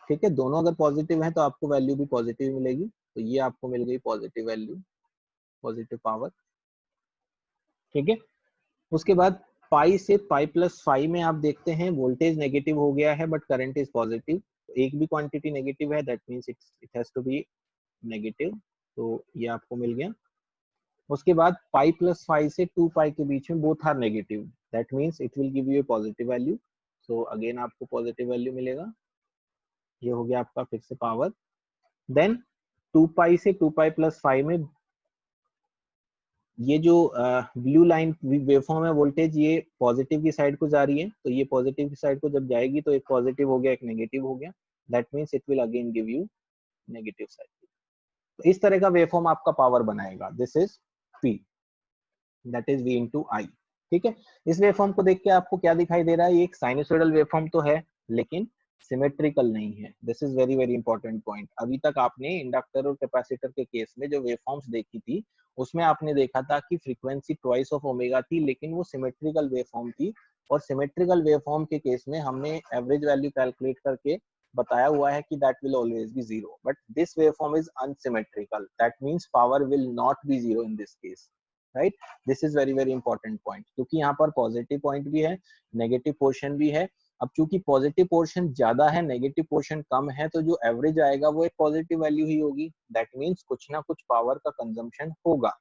ठीक है। दोनों अगर पॉजिटिव है तो आपको वैल्यू भी पॉजिटिव मिलेगी, तो ये आपको मिल गई पॉजिटिव वैल्यू, पॉजिटिव पावर, ठीक है। उसके बाद पाई से पाई प्लस 5 में आप देखते हैं वोल्टेज नेगेटिव हो गया है बट करंट इज पॉजिटिव, तो एक भी क्वांटिटी नेगेटिव है, that means it has to be negative, तो ये आपको मिल गया। उसके बाद पाई प्लस 5 से 2 पाई के बीच में both are negative, that means it will give you a positive value, so again आपको पॉजिटिव वैल्यू मिलेगा। ये हो गया आपका फिर से पावर। देन 2 पाई से 2 पाई प्लस 5 में ये जो ब्लू लाइन वेवफॉर्म है वोल्टेज, ये पॉजिटिव की साइड को जा रही है, तो ये पॉजिटिव की साइड को जब जाएगी तो एक पॉजिटिव हो गया एक नेगेटिव हो गया, that means it will again give you negative side. तो इस तरह का वेवफॉर्म आपका पावर बनाएगा, this is P, that is V into I, ठीक है। इस वेवफॉर्म को देख के आपको क्या दिखाई दे रहा है, ये एक साइनसोइडल वेवफॉर्म तो है लेकिन सिमेट्रिकल नहीं है, this is very very important point. अभी तक आपने इंडक्टर और कैपेसिटर के केस में जो वेवफॉर्म्स देखी थी उसमें आपने देखा था कि फ्रीक्वेंसी ट्वाइस ऑफ ओमेगा थी, लेकिन वो सिमेट्रिकल वेवफॉर्म थी, और सिमेट्रिकल वेवफॉर्म के केस में हमने एवरेज वैल्यू कैलकुलेट करके बताया हुआ है कि that will always be zero, but this waveform is unsymmetrical, that means power will not be zero in this case, right. This is very very important point, क्योंकि यहाँ पर पॉजिटिव पॉइंट भी है नेगेटिव पोर्शन भी है। अब चूंकि positive portion ज्यादा है नेगेटिव पोर्शन कम है, तो जो एवरेज आएगा वो एक पॉजिटिव वैल्यू ही होगी, दैट मींस कुछ ना कुछ पावर का कंजम्पशन होगा,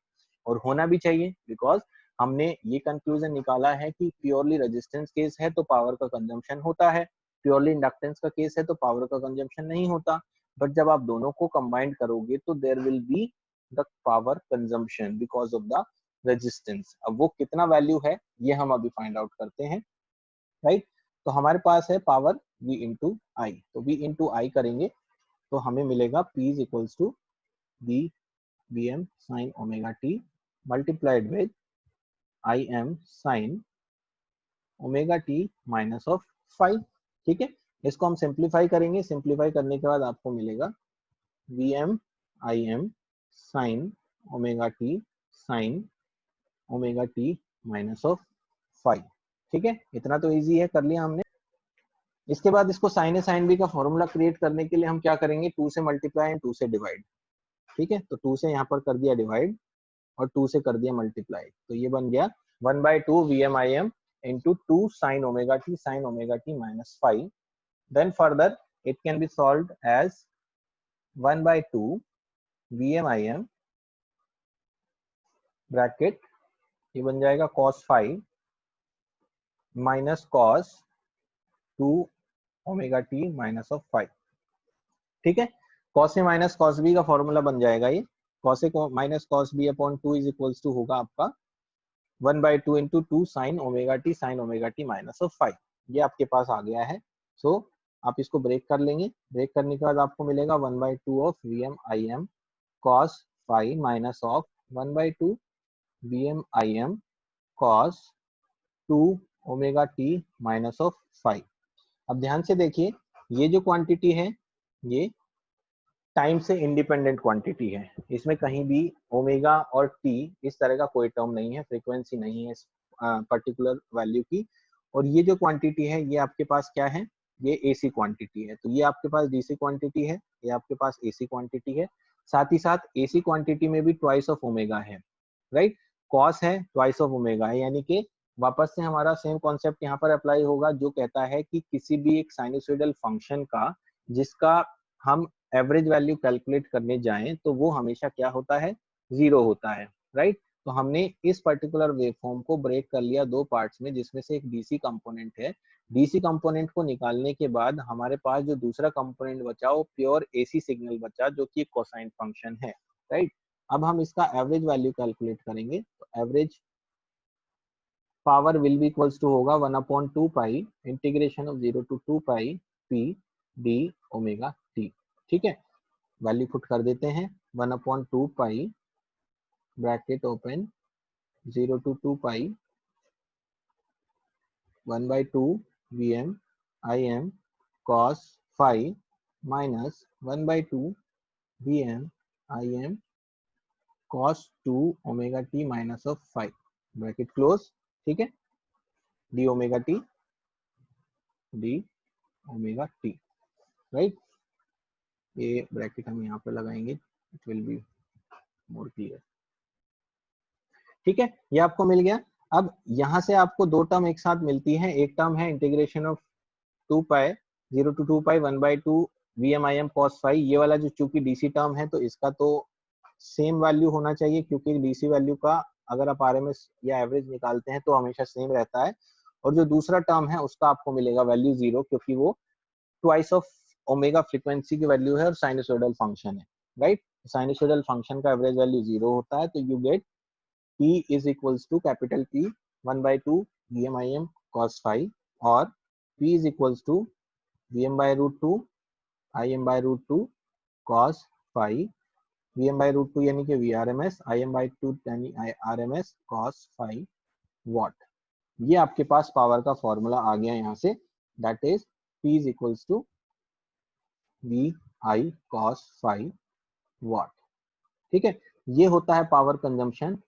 और होना भी चाहिए, बिकॉज हमने ये कंक्लूजन निकाला है कि प्योरली रेजिस्टेंस केस है तो पावर का कंजम्पशन होता है, प्योरली इंडक्टेंस का केस है तो पावर का कंजम्पशन नहीं होता, बट जब आप दोनों को कंबाइन करोगे तो there will be the power consumption because of the resistance. अब वो कितना वैल्यू है ये हम अभी फाइंड आउट करते हैं, राइट। तो हमारे पास है पावर V इंटू आई, तो V इंटू आई करेंगे तो हमें मिलेगा P is equals to V Vm sine omega t multiplied with Im sine omega t minus of 5, ठीक है। इसको हम सिंप्लीफाई करेंगे, सिंप्लीफाई करने के बाद आपको मिलेगा Vm Im sine omega t sign omega t minus of 5, ठीक है। इतना तो इजी है, कर लिया हमने। इसके बाद इसको साइन ए साइन बी का फॉर्मूला क्रिएट करने के लिए हम क्या करेंगे, 2 से मल्टीप्लाई एंड 2 से डिवाइड, ठीक है। तो 2 से यहाँ पर कर दिया डिवाइड और 2 से कर दिया मल्टीप्लाई, तो ये बन गया 1/2 VMIM into 2 sin omega t minus 5. Then further it can be solved as 1/2 VMIM bracket ये बन जाएगा cos 5 minus cos 2 omega t minus of 5, ठीक है। cos a minus cos b का फॉर्मूला बन जाएगा ये, cos a minus cos b upon 2 is equals to होगा आपका 1/2 into 2 sine omega t minus of 5, ये आपके पास आ गया है। सो आप इसको ब्रेक कर लेंगे। ब्रेक करने के बाद आपको मिलेगा 1/2 of Vm Im cos phi minus of 1/2 Vm Im cos 2 omega t minus of phi. अब ध्यान से देखिए, ये जो क्वांटिटी है ये टाइम से इंडिपेंडेंट क्वांटिटी है, इसमें कहीं भी ओमेगा और टी इस तरह का कोई टर्म नहीं है, फ्रीक्वेंसी नहीं है इस पर्टिकुलर वैल्यू की। और ये जो क्वांटिटी है ये आपके पास क्या है, ये एसी क्वांटिटी है। तो ये आपके पास डीसी क्वांटिटी है, ये आपके पास एसी क्वांटिटी है। साथ ही साथ एसी क्वांटिटी में भी ट्वाइस ऑफ ओमेगा है, राइट। कॉस है, ट्वाइस ऑफ ओमेगा है, यानी कि वापस से हमारा सेम कॉन्सेप्ट यहाँ पर अप्लाई होगा, जो कहता है कि किसी भी एक साइनसोइडल फंक्शन का जिसका हम एवरेज वैल्यू कैलकुलेट करने जाएं तो वो हमेशा क्या होता है, जीरो होता है, राइट। तो हमने इस पर्टिकुलर वेवफॉर्म को ब्रेक कर लिया दो पार्ट्स में, जिसमें से एक डीसी कंपोनेंट है। डीसी कंपोनेंट को निकालने के बाद हमारे पास जो दूसरा कंपोनेंट बचा वो प्योर एसी सिग्नल बचा, जो कि कोसाइन फंक्शन है, राइट। अब हम इसका एवरेज वैल्यू कैलकुलेट करेंगे, तो average power will be equals to होगा 1/2 pi integration of 0 to 2 pi P D omega T. ठीक है, वैल्यू पुट कर देते हैं, 1/2 pi bracket open 0 to 2 pi 1/2 Vm Im cos phi minus 1/2 Vm Im cos 2 omega t minus of phi, bracket close. ठीक है, D omega t right. ये bracket हम यहाँ पे लगाएंगे, it will be more clear. ठीक है, ये आपको मिल गया। अब यहाँ से आपको दो टर्म एक साथ मिलती है, एक टर्म है integration of 2 pi 0 to 2 pi 1/2 Vm Im cos phi। ये वाला जो चूंकि डीसी टर्म है तो इसका तो सेम वैल्यू होना चाहिए, क्योंकि डीसी वैल्यू का अगर आप आरएमएस या एवरेज निकालते हैं तो हमेशा सेम रहता है। और जो दूसरा टर्म है उसका आपको मिलेगा वैल्यू जीरो, क्योंकि वो ट्वाइस ऑफ ओमेगा फ्रीक्वेंसी की वैल्यू है और साइनसोइडल फंक्शन है, राइट। साइनसोइडल फंक्शन का एवरेज वैल्यू जीरो होता है, तो you get P is equals to capital P 1/2 Vm Im cos phi, और P is equals to Vm by root 2 Im by root 2 cos phi, Vm by root 2 यानी कि VRMS, Im by 2 यानी RMS cos phi watt। ये आपके पास power का formula आ गया यहाँ से, that is P is equals to VI cos phi watt। ठीक है, ये होता है power consumption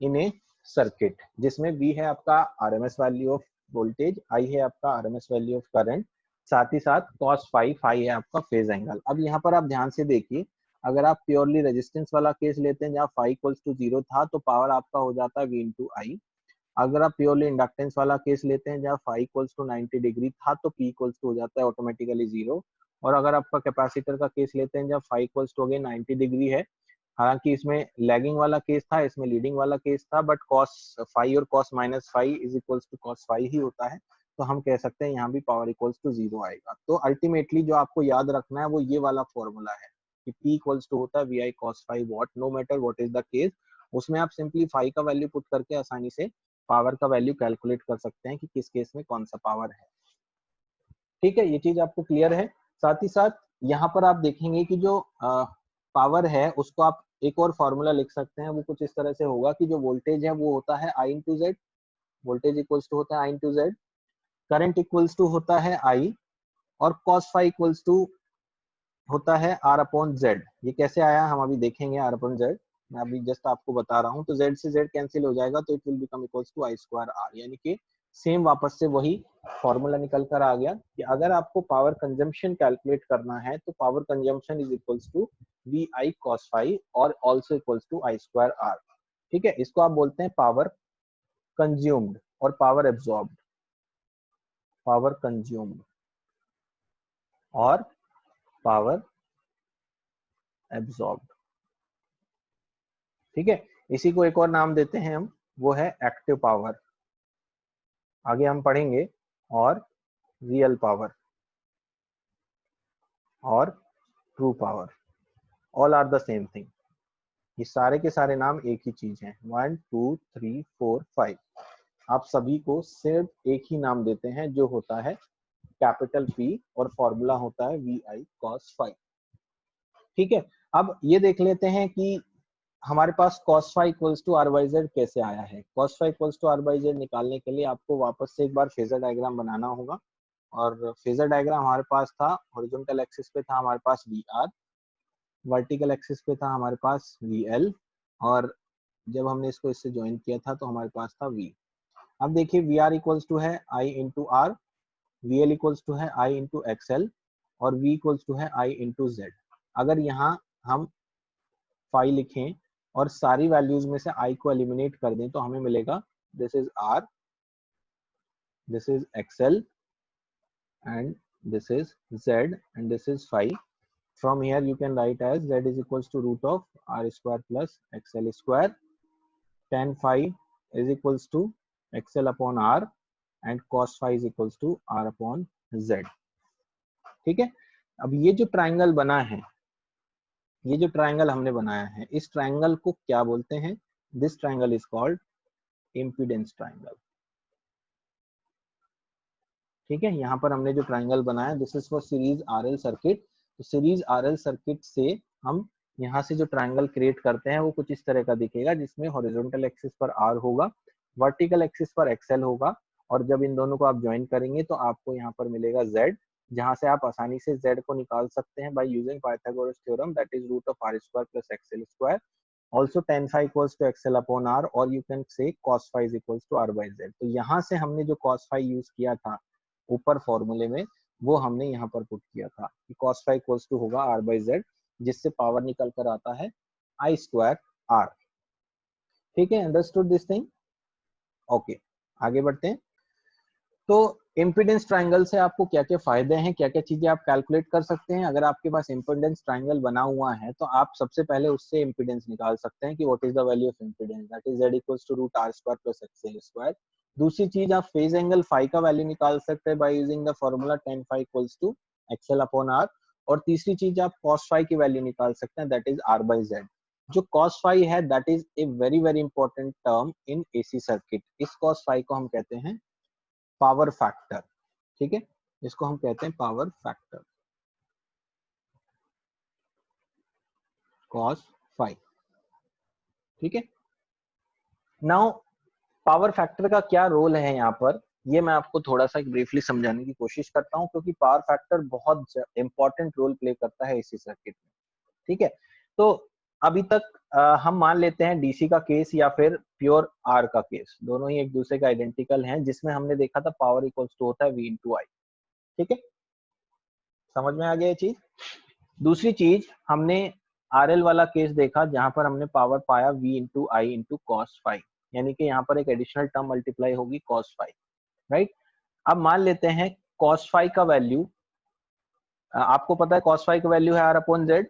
in A circuit, जिसमें V है आपका RMS value of voltage, I है आपका आरएमएस वैल्यू ऑफ करंट, साथ ही साथ cos phi, phi है आपका फेज एंगल। अब यहाँ पर आप ध्यान से देखिए, अगर आप प्योरली रेजिस्टेंस वाला केस लेते हैं जहाँ phi इक्वल्स टू जीरो था तो पावर आपका हो जाता है V इंटू आई। अगर आप प्योरली इंडक्टेंस वाला केस लेते हैं जहाँ phi इक्वल्स टू 90 डिग्री था तो P इक्वल्स टू हो जाता है ऑटोमेटिकली जीरो। और अगर आपका कैपेसिटर का केस लेते हैं जहाँ phi equals to again 90 degree है, हालांकि इसमें लैगिंग वाला केस था, इसमें लीडिंग वाला केस था, बट कॉस फाई और cos minus phi is equals to cos phi ही होता है, तो हम कह सकते हैं यहाँ भी पावर इक्वल्स टू जीरो आएगा। तो अल्टीमेटली जो आपको याद रखना है वो ये वाला फॉर्मूला है कि P इक्वल्स टू होता है V I cos phi watt, no matter what is the case. उसमें आप सिंपली फाई का वैल्यू पुट करके आसानी से पावर का वैल्यू कैलकुलेट कर सकते हैं कि किस केस में कौन सा पावर है। ठीक है, ये चीज आपको क्लियर है। साथ ही साथ यहाँ पर आप देखेंगे कि जो पावर है उसको आप एक और फॉर्मूला लिख सकते हैं, वो कुछ इस तरह से होगा कि जो वोल्टेज है वो होता है I into Z, voltage equals to होता है I into Z, current equals to होता है I, और cos फाई इक्वल्स टू होता है R अपॉन जेड। ये कैसे आया हम अभी देखेंगे, R अपॉन जेड मैं अभी जस्ट आपको बता रहा हूँ। तो जेड से जेड कैंसिल हो जाएगा तो it will become equals to I square R, यानी कि सेम वापस से वही फॉर्मूला निकल कर आ गया कि अगर आपको पावर कंजम्पशन कैलकुलेट करना है तो power consumption is equals to V I cos phi और also equals to I square R. ठीक है, इसको आप बोलते हैं पावर कंज्यूम्ड और पावर एब्जॉर्ब्ड, पावर कंज्यूम्ड और पावर एब्जॉर्ब्ड। ठीक है, इसी को एक और नाम देते हैं हम, वो है एक्टिव पावर, आगे हम पढ़ेंगे, और रियल पावर और true power, all are the same thing. ये सारे के सारे नाम एक ही चीज हैं, 1 2 3 4 5, आप सभी को सिर्फ एक ही नाम देते हैं जो होता है कैपिटल P और फॉर्मूला होता है VI cos phi। ठीक है, अब ये देख लेते हैं कि हमारे पास cos phi equals to r by z कैसे आया है। cos phi equals to r by z निकालने के लिए आपको वापस से एक बार फेजर डायग्राम बनाना होगा, और फेजर डायग्राम हमारे पास था, हॉरिजॉन्टल एक्सिस पे था हमारे पास VR, वर्टिकल एक्सिस पे था हमारे पास VL, और जब हमने इसको इससे ज्वाइन किया था तो हमारे पास था V। अब देखिए VR इक्वल्स टू है I into R, VL equals to है I इंटू XL, और V इक्वल्स टू है I इंटू Z। अगर यहाँ हम फाई लिखें और सारी वैल्यूज में से I को एलिमिनेट कर दें तो हमें मिलेगा this is R, this is XL and this is Z and this is phi. From here you can write as Z is equals to root of R square plus XL square. Tan phi is equals to XL upon R and cos phi is equals to R upon Z। ठीक है, अब ये जो triangle बना है, ये जो triangle हमने बनाया है, इस ट्राइंगल को क्या बोलते हैं? This triangle is called impedance triangle. ठीक है, यहाँ पर हमने जो ट्राइंगल बनाया this is for series RL circuit. तो सीरीज आरएल सर्किट से हम यहाँ से जो ट्राइंगल क्रिएट करते हैं वो कुछ इस तरह का दिखेगा, जिसमें हॉरिजॉन्टल एक्सिस पर आर होगा, वर्टिकल एक्सिस पर एक्सएल होगा, और जब इन दोनों को आप ज्वाइन करेंगे तो आपको यहाँ पर मिलेगा जेड, जहाँ से आप आसानी से जेड को निकाल सकते हैं by using Pythagoras theorem, that is root of R square plus XL square. Also tan phi equals to XL upon R, or you can say cos phi is equals to R by Z। तो यहाँ से हमने जो cos phi use किया था ऊपर फॉर्मूले में, वो हमने यहाँ पर पुट किया था कि cos phi equals to होगा R by Z, जिससे पावर निकल कर आता है I square R। ठीक है, अंडरस्टूड दिस थिंग? ओके, आगे बढ़ते हैं। तो इम्पीडेंस ट्राइंगल से आपको क्या क्या फायदे हैं, क्या क्या चीजें आप कैलकुलेट कर सकते हैं। अगर आपके पास इम्पीडेंस ट्राइंगल बना हुआ है तो आप सबसे पहले उससे इम्पीडेंस निकाल सकते हैं कि what is the value of impedance, that is Z equals to root R square plus XL square. दूसरी चीज, आप फेज एंगल फाई का वैल्यू निकाल सकते हैं by using the formula tan phi equals to XL upon R। और तीसरी चीज, आप cos phi की वैल्यू निकाल सकते हैं, that is R by Z। जो cos phi है that is a very very important term in AC circuit. इस cos phi को हम कहते हैं पावर फैक्टर। ठीक है, इसको हम कहते हैं पावर फैक्टर, cos phi। ठीक है, नाउ पावर फैक्टर का क्या रोल है यहाँ पर, ये मैं आपको थोड़ा सा ब्रीफली समझाने की कोशिश करता हूँ, क्योंकि पावर फैक्टर बहुत इंपॉर्टेंट रोल प्ले करता है इसी सर्किट में। ठीक है, तो अभी तक हम मान लेते हैं डीसी का केस या फिर प्योर आर का केस, दोनों ही एक दूसरे का आइडेंटिकल हैं, जिसमें हमने देखा था पावर इक्वल्स टू होता है V इंटू आई। ठीक है, समझ में आ गया ये चीज। दूसरी चीज, हमने आरएल वाला केस देखा जहां पर हमने पावर पाया V इंटू आई इंटू कॉस फाई, यानी कि यहाँ पर एक एडिशनल टर्म मल्टीप्लाई होगी कॉस फाई। राइट, अब मान लेते हैं कॉस फाई का वैल्यू, आपको पता है कॉस फाई का वैल्यू है R upon Z।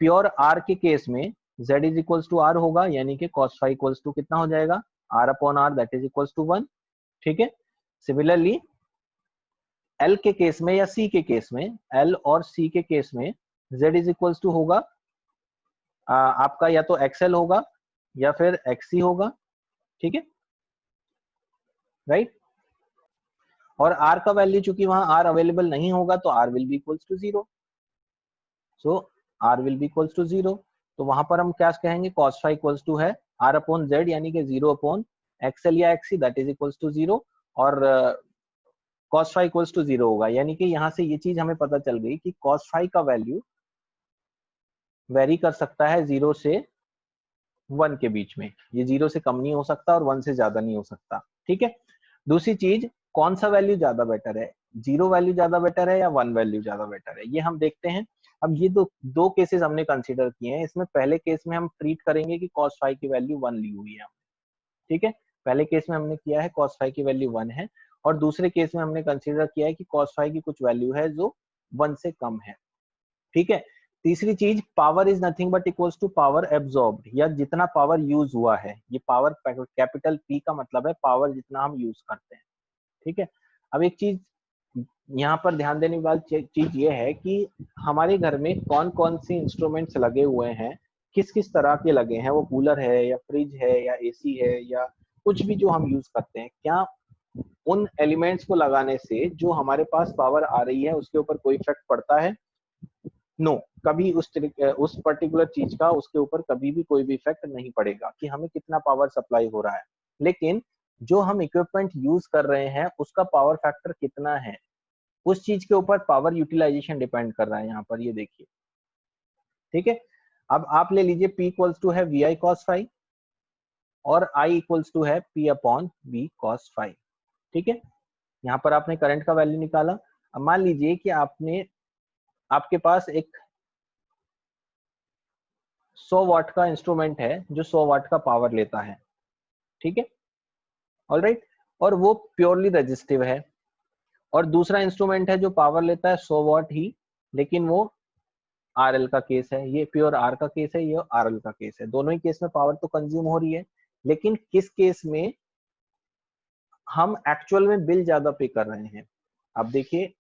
Pure R के केस में Z is equals to R होगा, यानी कि कॉस फाई इक्वल्स टू कितना हो जाएगा, R upon R, that is equals to 1। ठीक है, सिमिलरली L के केस में या C के केस में, L और C के केस में Z इज इक्वल्स टू होगा आपका या तो XL होगा या फिर XC होगा। ठीक है, राइट, और R का वैल्यू चूंकि वहां R अवेलेबल नहीं होगा तो R will be equals to 0। So R will be equals to 0, तो वहां पर हम क्या कहेंगे, cos phi इक्वल्स टू है R अपॉन Z, यानी कि 0 अपॉन XL या XC, that is equals to 0, और cos phi इक्वल्स टू 0 होगा। यानी कि यहाँ से ये चीज हमें पता चल गई कि cos phi का वैल्यू वेरी कर सकता है 0 से 1 के बीच में, ये 0 से कम नहीं हो सकता और 1 से ज्यादा नहीं हो सकता। ठीक है, दूसरी चीज, कौन सा वैल्यू ज्यादा बेटर है, 0 वैल्यू ज्यादा बेटर है या 1 वैल्यू ज्यादा बेटर है, ये हम देखते हैं। अब ये दो केसेस हमने कंसीडर किए हैं, इसमें पहले केस में हम ट्रीट करेंगे कि cos phi की वैल्यू 1 ली हुई है। ठीक है, पहले केस में हमने किया है cos phi की वैल्यू 1 है, और दूसरे केस में हमने कंसीडर किया है कि cos phi की कुछ वैल्यू है जो 1 से कम है। ठीक है, तीसरी चीज, power is nothing but equals to power absorbed, या जितना पावर यूज हुआ है, ये पावर कैपिटल P का मतलब है पावर जितना हम यूज करते हैं। ठीक है, अब एक चीज यहाँ पर ध्यान देने वाली चीज ये है कि हमारे घर में कौन कौन से इंस्ट्रूमेंट्स लगे हुए हैं, किस किस तरह के लगे हैं, वो कूलर है या फ्रिज है या AC है या कुछ भी जो हम यूज करते हैं, क्या उन एलिमेंट्स को लगाने से जो हमारे पास पावर आ रही है उसके ऊपर कोई इफेक्ट पड़ता है? नो, कभी उस पर्टिकुलर चीज का उसके ऊपर कभी भी कोई भी इफेक्ट नहीं पड़ेगा कि हमें कितना पावर सप्लाई हो रहा है। लेकिन जो हम इक्विपमेंट यूज कर रहे हैं उसका पावर फैक्टर कितना है, उस चीज के ऊपर पावर यूटिलाइजेशन डिपेंड कर रहा है। यहाँ पर ये देखिए, ठीक है। अब आप ले लीजिए P इक्वल्स टू है VI cos फाई और I इक्वल्स टू है P upon V cos phi, ठीक है। यहाँ पर आपने करंट का वैल्यू निकाला। अब मान लीजिए कि आपके पास एक 100 वाट का इंस्ट्रूमेंट है जो 100 वाट का पावर लेता है, ठीक है, ऑलराइट, और वो प्योरली रेजिस्टिव है। और दूसरा इंस्ट्रूमेंट है जो पावर लेता है 100 वाट ही, लेकिन वो RL का केस है, ये प्योर R का केस है, ये RL का केस है। दोनों ही केस में पावर तो कंज्यूम हो रही है, लेकिन किस केस में हम एक्चुअल में बिल ज्यादा पे कर रहे हैं? अब देखिए,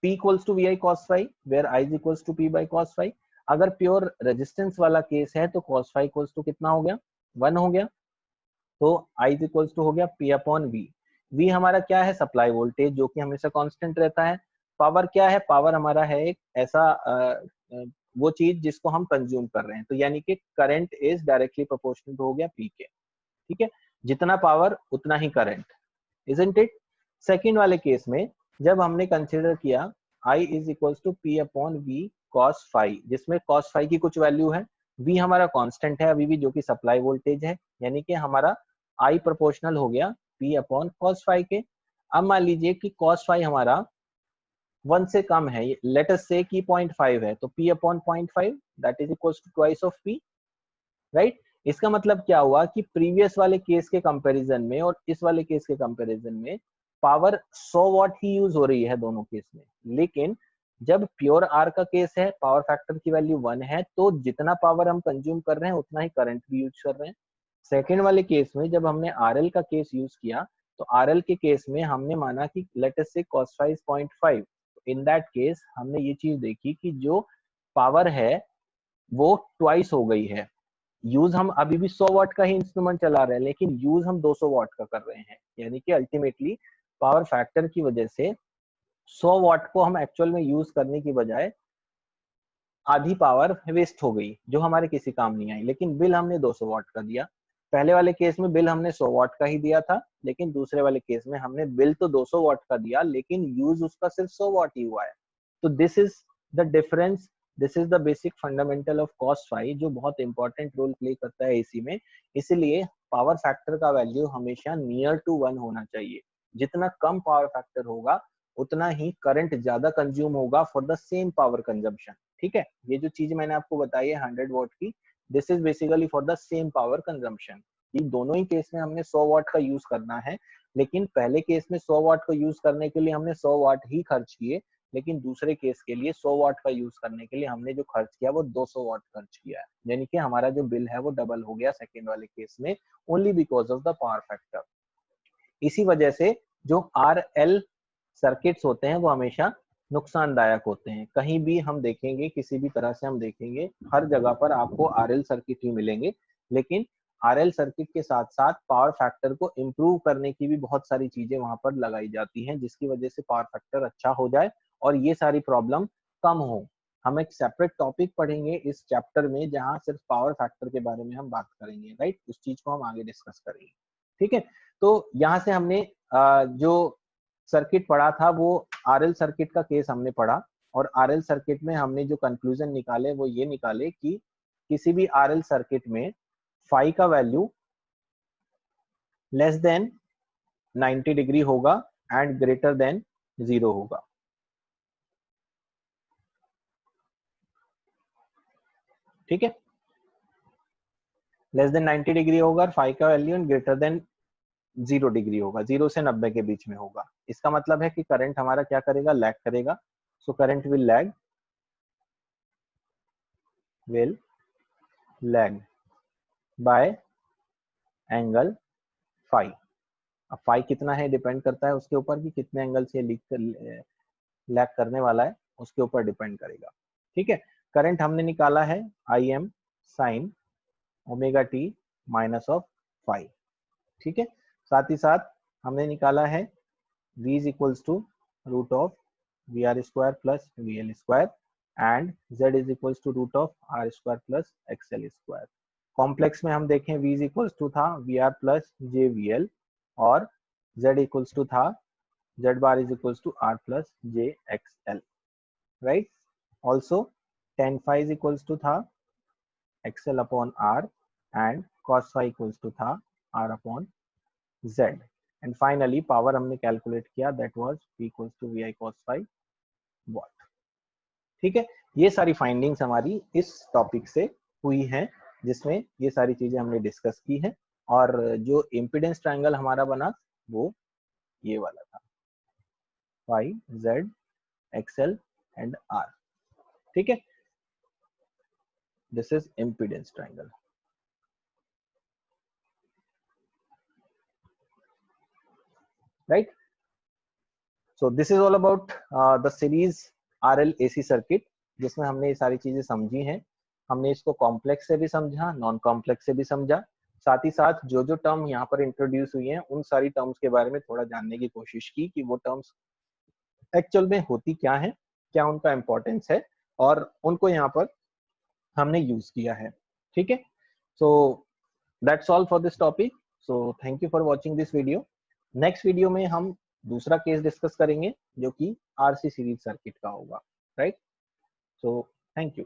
P equals to VI cos phi where I is equals to P by cos phi. अगर प्योर रेजिस्टेंस वाला केस है तो cos फाई इक्वल्स टू कितना हो गया? 1 हो गया। तो I इज इक्वल्स टू हो गया P अपॉन V। V हमारा क्या है? सप्लाई वोल्टेज, जो कि हमेशा कांस्टेंट रहता है। पावर क्या है? पावर हमारा है एक ऐसा वो चीज जिसको हम कंज्यूम कर रहे हैं, तो यानी कि करंट इज डायरेक्टली प्रोपोर्शनल हो गया P के, ठीक है। जितना पावर उतना ही करंट, इजंट इट? सेकंड वाले केस में जब हमने कंसीडर किया I is equals to P upon V cos phi, जिसमें cos फाई की कुछ वैल्यू है, V हमारा कांस्टेंट है अभी भी, जो कि सप्लाई वोल्टेज है, यानी कि हमारा I प्रोपोर्शनल हो गया P अपॉन cos फाई के। अब मान लीजिए कि cos फाई हमारा 1 से कम है, लेट अस से कि 0.5 है, तो P upon 0.5 that is equals to twice of P, right. इसका मतलब क्या हुआ कि प्रीवियस वाले केस के कंपैरिजन में और इस वाले केस के कंपैरिजन में पावर 100 वाट ही यूज हो रही है दोनों केस में। लेकिन जब प्योर आर का केस है, पावर फैक्टर की वैल्यू 1 है, तो जितना पावर हम कंज्यूम कर रहे हैं उतना ही करंट भी यूज कर रहे हैं। सेकेंड वाले केस में जब हमने आरएल का केस यूज किया, तो आरएल के केस में हमने माना कि late us say cos phi 0.5, in that case हमने ये चीज देखी कि जो पावर है वो ट्वाइस हो गई है। यूज हम अभी भी 100 वाट का ही इंस्ट्रूमेंट चला रहे हैं, लेकिन यूज हम 200 वाट का कर रहे हैं, यानी कि अल्टीमेटली पावर फैक्टर की वजह से 100 वाट को हम एक्चुअल में यूज करने की बजाय आधी पावर वेस्ट हो गई, जो हमारे किसी काम नहीं आई, लेकिन बिल हमने 200 वाट का दिया। पहले वाले केस में बिल हमने 100 वाट का ही दिया था, लेकिन दूसरे वाले केस में हमने बिल तो 200 वाट का दिया, लेकिन यूज उसका सिर्फ 100 वाट ही हुआ है। तो this is the difference, this is the basic fundamental of cos phi, जो बहुत इंपॉर्टेंट रोल प्ले करता है एसी में। इसलिए पावर फैक्टर का वैल्यू हमेशा नियर टू 1 होना चाहिए। जितना कम पावर फैक्टर होगा उतना ही करंट ज्यादा कंज्यूम होगा for the same power consumption, ठीक है। ये जो चीज मैंने आपको बताई है 100 वाट की, this is basically for the same power consumption. ये दोनों ही केस में हमने 100 वाट का यूज करना है, लेकिन पहले केस में 100 वाट को यूज करने के लिए हमने 100 वाट ही खर्च किए, लेकिन दूसरे केस के लिए 100 वाट का यूज करने के लिए हमने जो खर्च किया वो 200 वाट खर्च किया है, यानी कि हमारा जो बिल है वो डबल हो गया सेकेंड वाले केस में, only because of the power factor. इसी वजह से जो RL सर्किट्स होते हैं वो हमेशा नुकसानदायक होते हैं। कहीं भी हम देखेंगे, किसी भी तरह से हम देखेंगे, हर जगह पर आपको RL सर्किट ही मिलेंगे, लेकिन RL सर्किट के साथ साथ पावर फैक्टर को इम्प्रूव करने की भी बहुत सारी चीजें वहां पर लगाई जाती हैं, जिसकी वजह से पावर फैक्टर अच्छा हो जाए और ये सारी प्रॉब्लम कम हो। हम एक सेपरेट टॉपिक पढ़ेंगे इस चैप्टर में जहां सिर्फ पावर फैक्टर के बारे में हम बात करेंगे, राइट। उस चीज को हम आगे डिस्कस करेंगे, ठीक है। तो यहाँ से हमने जो सर्किट पढ़ा था वो RL सर्किट का केस हमने पढ़ा, और RL सर्किट में हमने जो कंक्लूजन निकाले वो ये निकाले कि किसी भी RL सर्किट में फाई का वैल्यू लेस देन 90 डिग्री होगा एंड ग्रेटर देन 0 होगा, ठीक है। लेस देन 90 डिग्री होगा और फाई का value and greater than 0 degree होगा, 0 से 90 के बीच में होगा। इसका मतलब है कि करंट हमारा क्या करेगा? लैग करेगा। So current will lag by angle phi. अब फाई कितना है डिपेंड करता है उसके ऊपर कि कितने एंगल से लैग करने वाला है, उसके ऊपर डिपेंड करेगा, ठीक है। करंट हमने निकाला है I m sin omega t minus of phi, ठीक है। साथ ही साथ हमने निकाला है v is equals to root of vr square plus vl square and z is equals to root of r square plus xl square। Complex में हम देखें v is equals to था vr plus jvl और z equals to था z bar is equals to r plus jxl, right? Also tan phi is equals to था xl upon r and cos phi equals to था r upon z। And finally power हमने calculate किया, that was p equals to vi cos phi watt। ठीक है, ये सारी findings हमारी इस टॉपिक से हुई हैं, जिसमें ये सारी चीजें हमने डिस्कस की हैं। और जो इम्पीडेंस ट्रायंगल हमारा बना वो ये वाला था, phi z xl and r। ठीक है, this is impedance triangle. Right, so this is all about the series RL AC circuit, जिसमें हमने ये सारी चीजें समझी हैं। हमने इसको कॉम्प्लेक्स से भी समझा, नॉन कॉम्प्लेक्स से भी समझा। साथ ही साथ जो जो टर्म यहाँ पर इंट्रोड्यूस हुई हैं उन सारी टर्म्स के बारे में थोड़ा जानने की कोशिश की कि वो टर्म्स एक्चुअल में होती क्या है, क्या उनका इंपॉर्टेंस है, और उनको यहाँ पर हमने यूज किया है। ठीक है, so that's all for this topic. So thank you for watching this video. Next video में हम दूसरा केस डिस्कस करेंगे जो कि आरसी सीरीज सर्किट का होगा। Right, so thank you.